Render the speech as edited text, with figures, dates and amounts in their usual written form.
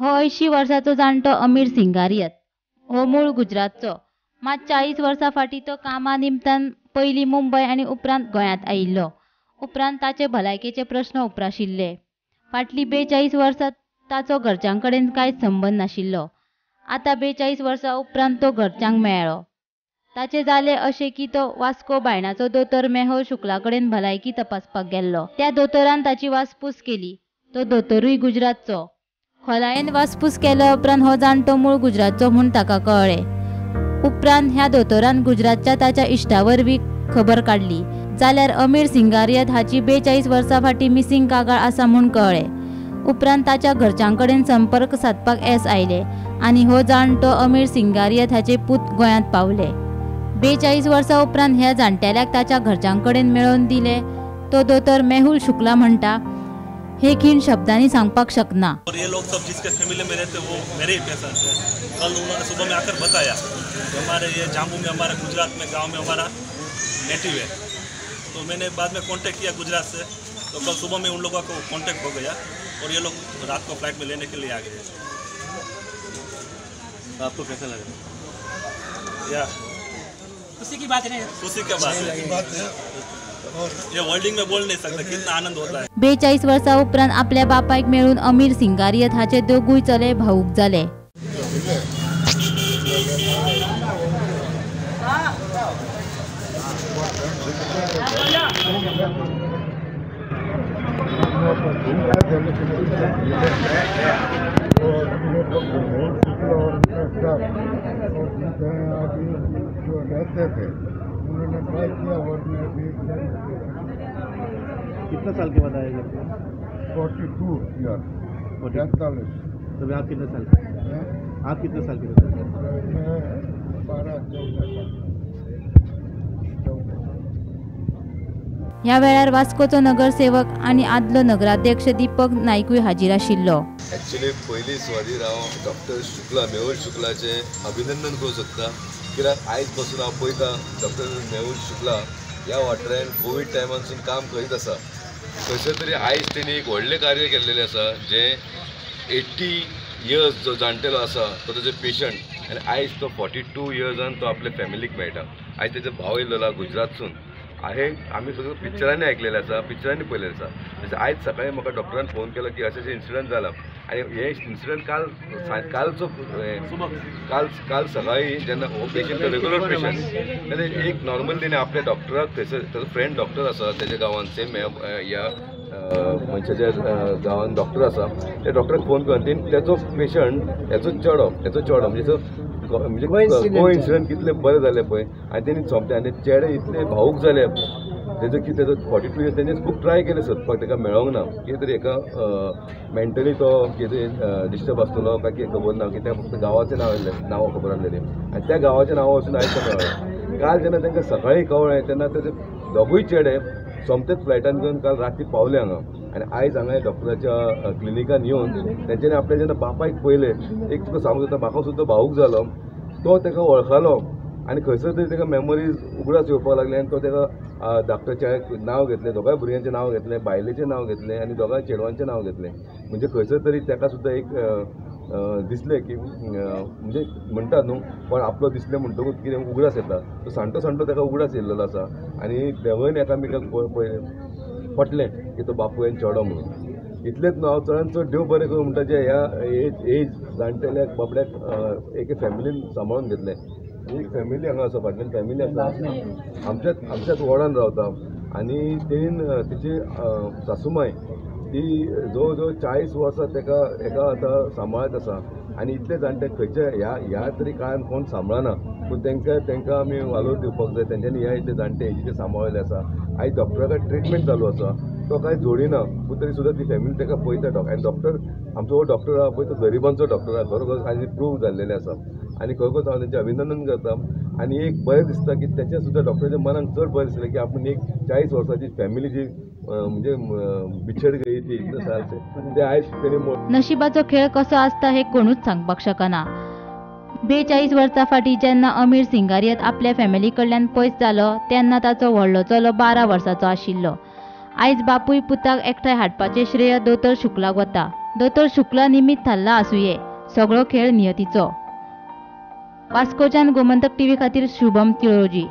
हो 80 वर्साचो जाणटो अमीर सिंगारियत हो मूळ गुजरातचो, मात 40 वर्सां फाटीं तो कामा निमतान पयलीं मुंबय आनी उपरांत गोंयांत आयिल्लो. उपरांत ताचे भलायकेचे प्रश्न उप्राशिल्ले. फाटलीं 42 वर्सां ताचो घरच्यां कडेन कांयच संबंद नाशिल्लो. आतां 42 वर्सां उपरांत तो घरच्यांक मेळ्ळो. ताचे जालें अशें की तो वास्को बायणाचो दोतोर मेहुल शुक्ला कडेन भलायकी तपासपाक गेल्लो. त्या दोतोरान ताची वासपूस केली. तो दोतोरूय गुजरातचो. खोलायेन वासपूस केल्या उपरांत हो जाणटो मूळ गुजरातचो म्हूण ताका कळ्ळें. उपरांत ह्या दोतोरान गुजरातच्या ताच्या इश्टा वरवीं खबर काडली जाल्यार अमीर सिंगारियत हाची 42 वर्सां फाटीं मिसींग कागाळ आसा म्हूण कळ्ळें. उपरांत ताच्या घरच्यां कडेन संपर्क सादपाक येस आयले आनी हो जाणटो अमीर सिंगारियत हाचे पूत गोंयांत पावले. 42 वर्सां उपरांत ह्या जाणटेल्याक ताच्या घरच्यां कडेन मेळोवन दिले. तो दोतोर मेहुल शुक्ला म्हणटा, हे खीण शब्दांनी सांगपाक शकना. और ये लोग सब जिसके फैमिली में रहते वो मेरे ही पेशेंट हैं. कल उन्होंने सुबह में आकर बताया कि हमारे ये जाम्बू में हमारे गुजरात में गांव में हमारा नेटिव है. तो मैंने बाद में कांटेक्ट किया गुजरात से. तो कल सुबह में उन लोगों को कांटेक्ट हो गया और ये लोग रात को फ्लाइट में लेने के लिए आ गए. तो आपको कैसा लगा? या खुशी की बात है. खुशी की बात है. ये वर्ल्डिंग में बोल नहीं सकता कितना आनंद होता है. 42 वर्सां उपरांत आपल्या बापायक मेळून अमीर सिंगारियत हाचे दोगूय चले भावूक जाले. कितना साल के बाद आएगा? 42 ईयर. 43. तब आप कितने साल के? आप कितने साल के? मैं 12-14 ह्या वेळार वास्कोचो नगरसेवक आनी आदलो नगराध्यक्ष दीपक नायकूय हाजीर आशिल्लो. एक्चुअली पयली सुवातेर हांव डॉक्टर शुक्ला मेहुल शुक्लाचे अभिनंदन करूंक सोदता. कित्याक आयज पासून हांव पळयता डॉक्टर मेहुल शुक्ला ह्या वाठारांत कोवीड टायमानसून काम करीत आसा. खंयसर तरी आयज तेणी एक व्हडलें कार्य केल्लेलें आसा जें 80 इयर्स जो जाणटेलो आसा तो तेजो पेशंट आनी आयज तो 42 इयर्सान तो आपल्या फॅमिलीक मेळटा. आयज तेजो भाव येयल्लो आमकां सगळं पिक्चरांनी आयकलेलें आसा, पिक्चरांनी पळयलेलें आसा. जशें आयज सकाळीं म्हाका डॉक्टरान फोन केलो की अशें इन्सिडंट जाला आनी हे इन्सिडंट काल सकाळीं जेन्ना हो पेशंट रेग्युलर पेशंट तेन्ना एक नॉर्मल तेणें आपल्या डॉक्टराक थंयसर ताजो फ्रेंड डॉक्टर आसा तेज्या गांवांत सेम ह्या मनशाच्या गांवांत डॉक्टर आसा. त्या डॉक्टराक फोन करून तेणी तेजो पेशंट हेचो चेडो म्हणजे कोइन्सिडंट कितले बरें जालें पळय आनी तेणी सोंपलें आनी चेडे इतले भावूक जाले. तेजो 42 इयर्स तेणें खूब ट्राय केलें सोदपाक, ताका मेळोंक ना. कितें तरी एका मेंटली तो कितें डिस्टर्ब आसतलो काय कितें खबर ना. कित्याक फक्त गांवाचें नांव खबर आसलेलें आनी त्या गांवाचें नांव वचून आयज तो मेळ्ळें. काल जेन्ना तांकां सकाळीं कळ्ळें तेन्ना तेजे दोगूय चेडे सोमतेच फ्लायटान घेवन काल राती पावले हांगा आनी आयज हांगा डॉक्टराच्या क्लिनिकान येवन तेंच्यांनी आपल्या जेन्ना बापायक पळयलें एक तुका सांगूंक जाता म्हाका सुद्दां भावूक जालो. तो ताका वळखलो आनी खंयसर तरी ताका मेमरीज उगडास येवपाक लागले आनी तो ताका धाकट्याचें नांव घेतलें, दोगांय भुरग्यांचें नांव घेतलें, बायलेचें नांव घेतलें आनी दोगांय चेडवांचें नांव घेतलें. म्हणजे खंयसर तरी ताका सुद्दां एक दिसलें की म्हणजे म्हणटात न्हू पण आपलो दिसलें म्हणटकूच कितें उगडास येता. तो सांटो ताका उगडास येयल्लो आसा आनी देवून एकामेकाक पटलें की तो बापूय चेडो म्हणून. इतलेंच न्हू, हांव चडांत चड देव बरें करूं म्हणटा जे ह्या एज जाणटेल्याक बाबड्याक एके फॅमिलीन सांबाळून घेतलें. एक फॅमिली हांगा आसा, फाटल्यान फॅमिली आसा आमच्याच वॉर्डान रावता आनी तेणीन तिची सासूमाय ती जवळ जवळ 40 वर्सां एका आतां सांबाळत आसा आनी इतले जाणटे खंयचे ह्या तरी काळान कोण सांबाळना पूण तांकां आमी वालोर दिवपाक जाय. तेंच्यांनी ह्या इतले जाणटे हेजे सांबाळले आसा. आयज डॉक्टरा कडेन ट्रिटमेंट चालू आसा. तो कांय जोडिना पूण तरी सुद्दां ती फॅमिली ताका पळयता. आनी डॉक्टर आमचो हो डॉक्टर आहा पळय तो गरिबांचो डॉक्टर आहा. खरोखर आनी प्रूव जाल्लेले आसा आनी खरोखर हांव तेंचें अभिनंदन करता. आनी एक बरें दिसता की तेचें सुद्दां डॉक्टराच्या मनाक चड बरें दिसलें की आपूण एक 40 वर्सांची फॅमिली जी म्हणजे बिछड गई ती इतले सालचे ते आयज तेणी नशिबाचो खेळ कसो आसता हे कोणूच सांगपाक शकना. 42 वर्सां फाटीं जेन्ना अमीर सिंगारियत आपल्या फॅमिली कडल्यान पयस जालो तेन्ना ताचो व्हडलो चलो 12 वर्सांचो आशिल्लो. आयज बापूय पुताक एकठांय हाडपाचें श्रेय दोतोर शुक्लाक वता. दोतोर शुक्ला निमित्त थारला आसुये सगळो खेळ नियतीचो. वास्कोच्यान गोमंतक टीव्ही खातीर शुभम तिळोजी.